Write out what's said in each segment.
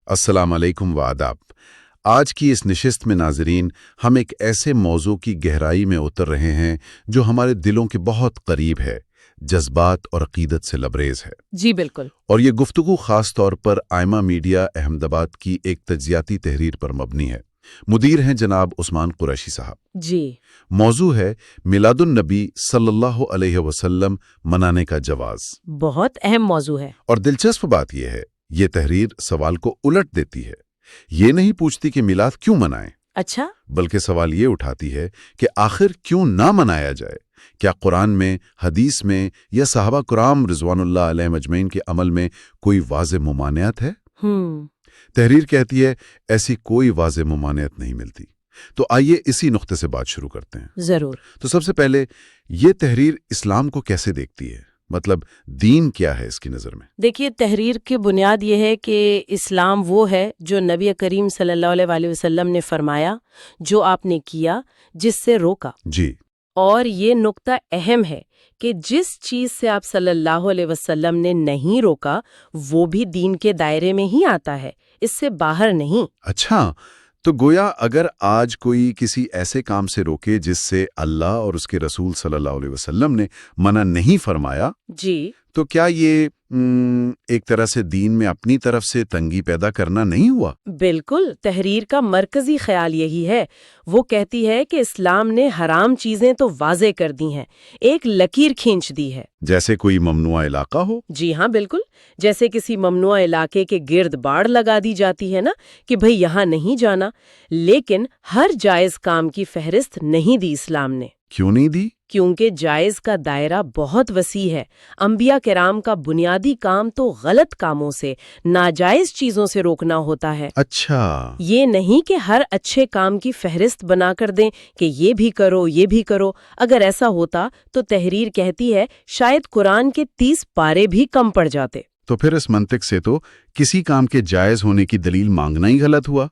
السلام علیکم و آداب۔ آج کی اس نشست میں ناظرین ہم ایک ایسے موضوع کی گہرائی میں اتر رہے ہیں جو ہمارے دلوں کے بہت قریب ہے، جذبات اور عقیدت سے لبریز ہے۔ جی بالکل۔ اور یہ گفتگو خاص طور پر آئمہ میڈیا احمد آباد کی ایک تجزیاتی تحریر پر مبنی ہے۔ مدیر ہیں جناب عثمان قریشی صاحب۔ جی موضوع ہے میلاد النبی صلی اللہ علیہ وسلم منانے کا جواز۔ بہت اہم موضوع ہے۔ اور دلچسپ بات یہ ہے، یہ تحریر سوال کو الٹ دیتی ہے۔ یہ نہیں پوچھتی کہ میلاد کیوں منائیں، اچھا، بلکہ سوال یہ اٹھاتی ہے کہ آخر کیوں نہ منایا جائے؟ کیا قرآن میں، حدیث میں یا صحابہ کرام رضوان اللہ علیہ مجمعین کے عمل میں کوئی واضح ممانعت ہے؟ تحریر کہتی ہے ایسی کوئی واضح ممانعت نہیں ملتی۔ تو آئیے اسی نقطے سے بات شروع کرتے ہیں۔ ضرور۔ تو سب سے پہلے یہ تحریر اسلام کو کیسے دیکھتی ہے؟ مطلب دین کیا ہے اس کی نظر میں؟ دیکھیے، تحریر کی بنیاد یہ ہے کہ اسلام وہ ہے جو نبی کریم صلی اللہ علیہ وسلم نے فرمایا، جو آپ نے کیا، جس سے روکا۔ جی۔ اور یہ نقطہ اہم ہے کہ جس چیز سے آپ صلی اللہ علیہ وسلم نے نہیں روکا وہ بھی دین کے دائرے میں ہی آتا ہے، اس سے باہر نہیں۔ اچھا، تو گویا اگر آج کوئی کسی ایسے کام سے روکے جس سے اللہ اور اس کے رسول صلی اللہ علیہ وسلم نے منع نہیں فرمایا، جی تو کیا یہ ایک طرح سے دین میں اپنی طرف سے تنگی پیدا کرنا نہیں ہوا؟ بالکل، تحریر کا مرکزی خیال یہی ہے۔ وہ کہتی ہے کہ اسلام نے حرام چیزیں تو واضح کر دی ہیں، ایک لکیر کھینچ دی ہے۔ جیسے کوئی ممنوع علاقہ ہو؟ جی ہاں بالکل، جیسے کسی ممنوع علاقے کے گرد باڑ لگا دی جاتی ہے نا کہ بھئی یہاں نہیں جانا، لیکن ہر جائز کام کی فہرست نہیں دی اسلام نے۔ کیوں نہیں دی؟ کیونکہ جائز کا دائرہ بہت وسیع ہے۔ انبیاء کرام کا بنیادی کام تو غلط کاموں سے، ناجائز چیزوں سے روکنا ہوتا ہے۔ اچھا، یہ نہیں کہ ہر اچھے کام کی فہرست بنا کر دیں کہ یہ بھی کرو یہ بھی کرو۔ اگر ایسا ہوتا تو تحریر کہتی ہے شاید قرآن کے 30 پارے بھی کم پڑ جاتے۔ تو پھر اس منطق سے تو کسی کام کے جائز ہونے کی دلیل مانگنا ہی غلط ہوا۔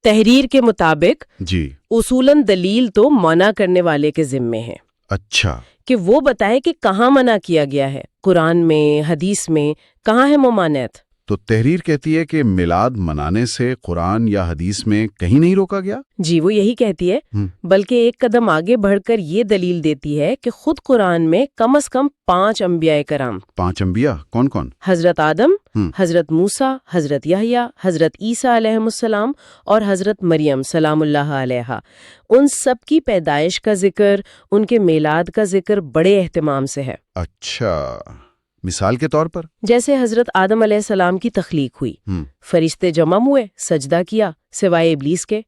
تحریر کے مطابق جی، اصولاً دلیل تو منع کرنے والے کے ذمے ہے اچھا، کہ وہ بتائے کہ کہاں منع کیا گیا ہے، قرآن میں، حدیث میں، کہاں ہے ممانعت۔ تو تحریر کہتی ہے کہ میلاد منانے سے قرآن یا حدیث میں کہیں نہیں روکا گیا؟ جی وہ یہی کہتی ہے، بلکہ ایک قدم آگے بڑھ کر یہ دلیل دیتی ہے کہ خود قرآن میں کم از کم 5 انبیاء کرام، 5 انبیاء کون کون؟ حضرت آدم، حضرت موسیٰ، حضرت یحییٰ، حضرت عیسیٰ علیہ السلام اور حضرت مریم سلام اللہ علیہا، ان سب کی پیدائش کا ذکر، ان کے میلاد کا ذکر بڑے اہتمام سے ہے۔ اچھا، مثال کے طور پر؟ جیسے حضرت آدم علیہ السلام کی تخلیق ہوئی، فرشتے جمع ہوئے، سجدہ کیا، سوائے ابلیس کے۔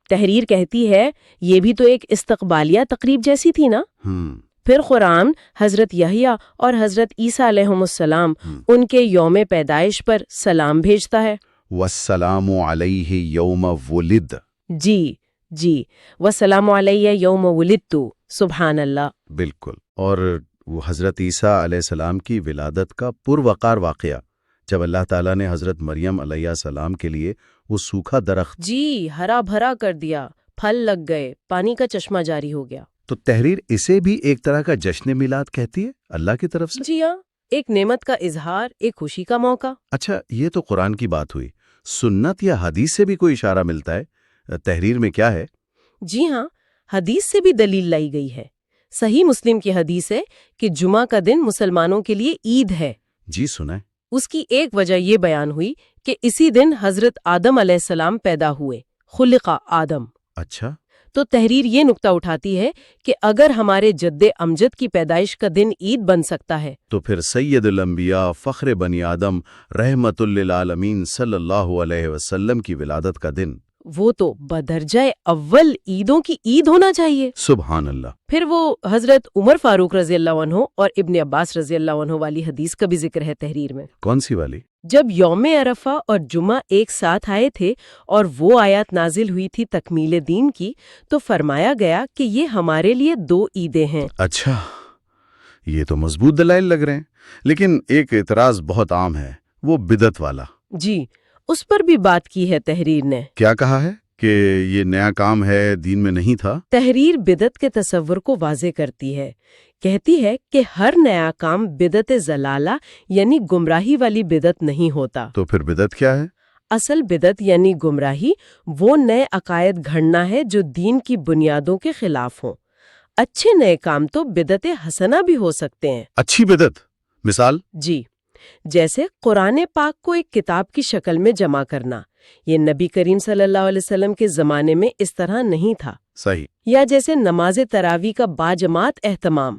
تحریر کہتی ہے یہ بھی تو ایک استقبالیہ تقریب جیسی تھی نا۔ پھر قرآن حضرت یحییٰ اور حضرت عیسیٰ علیہ السلام ان کے یوم پیدائش پر سلام بھیجتا ہے۔ والسلام علیہ یوم ولد۔ جی والسلام علیہ یوم ولدت، سبحان اللہ۔ بالکل۔ اور وہ حضرت عیسیٰ علیہ السلام کی ولادت کا پروقار واقعہ، جب اللہ تعالیٰ نے حضرت مریم علیہ السلام کے لیے وہ سوکھا درخت ہرا بھرا کر دیا، پھل لگ گئے، پانی کا چشمہ جاری ہو گیا۔ تو تحریر اسے بھی ایک طرح کا جشن میلاد کہتی ہے، اللہ کی طرف سے؟ جی ہاں، ایک نعمت کا اظہار، ایک خوشی کا موقع۔ اچھا، یہ تو قرآن کی بات ہوئی، سنت یا حدیث سے بھی کوئی اشارہ ملتا ہے تحریر میں؟ کیا ہے؟ جی ہاں، حدیث سے بھی دلیل لائی گئی ہے۔ صحیح مسلم کی حدیث ہے کہ جمعہ کا دن مسلمانوں کے لیے عید ہے۔ جی سنائیں۔ اس کی ایک وجہ یہ بیان ہوئی کہ اسی دن حضرت آدم علیہ السلام پیدا ہوئے، خلق آدم۔ اچھا، تو تحریر یہ نکتہ اٹھاتی ہے کہ اگر ہمارے جد امجد کی پیدائش کا دن عید بن سکتا ہے تو پھر سید الانبیاء فخر بنی آدم رحمت للعالمین صلی اللہ علیہ وسلم کی ولادت کا دن وہ تو بدرجہ اول عیدوں کی عید ہونا چاہیے۔ سبحان اللہ۔ پھر وہ حضرت عمر فاروق رضی اللہ عنہ اور ابن عباس رضی اللہ عنہ والی حدیث کا بھی ذکر ہے تحریر میں۔ کون سی والی؟ جب یوم عرفہ اور جمعہ ایک ساتھ آئے تھے اور وہ آیات نازل ہوئی تھی تکمیل دین کی، تو فرمایا گیا کہ یہ ہمارے لیے 2 عیدیں ہیں۔ اچھا، یہ تو مضبوط دلائل لگ رہے ہیں، لیکن ایک اعتراض بہت عام ہے، وہ بدعت والا۔ جی، اس پر بھی بات کی ہے تحریر نے۔ کیا کہا ہے؟ کہ یہ نیا کام ہے، دین میں نہیں تھا؟ تحریر بدعت کے تصور کو واضح کرتی ہے، کہتی ہے کہ ہر نیا کام بدعت ضلالہ یعنی گمراہی والی بدعت نہیں ہوتا۔ تو پھر بدعت کیا ہے؟ اصل بدعت یعنی گمراہی وہ نئے عقائد گھڑنا ہے جو دین کی بنیادوں کے خلاف ہوں۔ اچھے نئے کام تو بدعت حسنہ بھی ہو سکتے ہیں۔ اچھی بدعت مثال؟ جی، جیسے قرآن پاک کو ایک کتاب کی شکل میں جمع کرنا، یہ نبی کریم صلی اللہ علیہ وسلم کے زمانے میں اس طرح نہیں تھا۔ صحیح۔ یا جیسے نماز تراویح کا باجماعت اہتمام،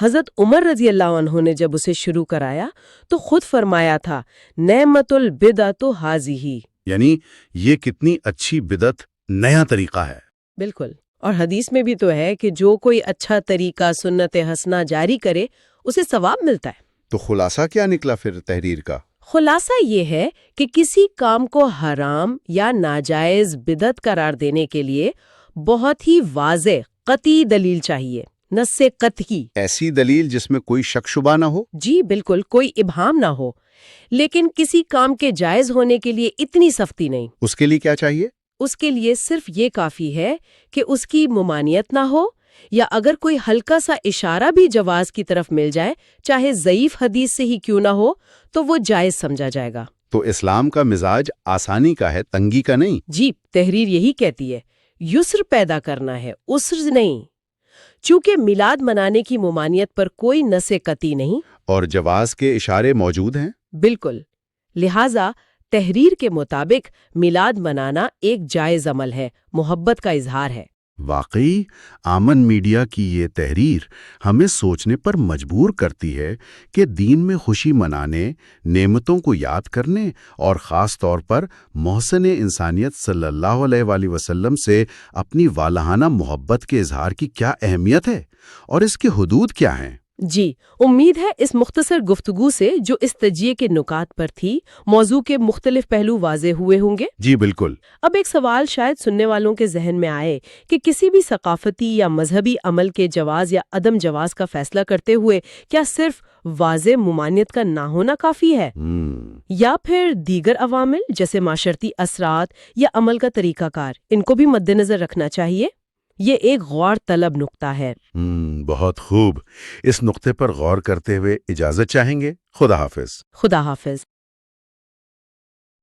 حضرت عمر رضی اللہ عنہ نے جب اسے شروع کرایا تو خود فرمایا تھا نعمت البدعۃ ھذہ، یعنی یہ کتنی اچھی بدعت، نیا طریقہ ہے۔ بالکل، اور حدیث میں بھی تو ہے کہ جو کوئی اچھا طریقہ سنت حسنہ جاری کرے اسے ثواب ملتا ہے۔ تو خلاصہ کیا نکلا پھر تحریر کا؟ خلاصہ یہ ہے کہ کسی کام کو حرام یا ناجائز بدعت قرار دینے کے لیے بہت ہی واضح قطعی دلیل چاہیے، نص قطعی۔ ایسی دلیل جس میں کوئی شک شبہ نہ ہو؟ جی بالکل، کوئی ابہام نہ ہو، لیکن کسی کام کے جائز ہونے کے لیے اتنی سختی نہیں۔ اس کے لیے کیا چاہیے؟ اس کے لیے صرف یہ کافی ہے کہ اس کی ممانعت نہ ہو، یا اگر کوئی ہلکا سا اشارہ بھی جواز کی طرف مل جائے، چاہے ضعیف حدیث سے ہی کیوں نہ ہو، تو وہ جائز سمجھا جائے گا۔ تو اسلام کا مزاج آسانی کا ہے، تنگی کا نہیں۔ جی، تحریر یہی کہتی ہے، یسر پیدا کرنا ہے، عسر نہیں۔ چونکہ میلاد منانے کی ممانعت پر کوئی نص قطعی نہیں اور جواز کے اشارے موجود ہیں۔ بالکل، لہٰذا تحریر کے مطابق میلاد منانا ایک جائز عمل ہے، محبت کا اظہار ہے۔ واقعی آمن میڈیا کی یہ تحریر ہمیں سوچنے پر مجبور کرتی ہے کہ دین میں خوشی منانے، نعمتوں کو یاد کرنے اور خاص طور پر محسن انسانیت صلی اللہ علیہ وآلہ وسلم سے اپنی والہانہ محبت کے اظہار کی کیا اہمیت ہے اور اس کے حدود کیا ہیں۔ جی، امید ہے اس مختصر گفتگو سے جو اس تجزیے کے نکات پر تھی، موضوع کے مختلف پہلو واضح ہوئے ہوں گے۔ جی بالکل۔ اب ایک سوال شاید سننے والوں کے ذہن میں آئے کہ کسی بھی ثقافتی یا مذہبی عمل کے جواز یا عدم جواز کا فیصلہ کرتے ہوئے کیا صرف واضح ممانعت کا نہ ہونا کافی ہے، یا پھر دیگر عوامل جیسے معاشرتی اثرات یا عمل کا طریقہ کار، ان کو بھی مد نظر رکھنا چاہیے؟ یہ ایک غور طلب نقطہ ہے۔ بہت خوب۔ اس نقطے پر غور کرتے ہوئے اجازت چاہیں گے۔ خدا حافظ۔ خدا حافظ۔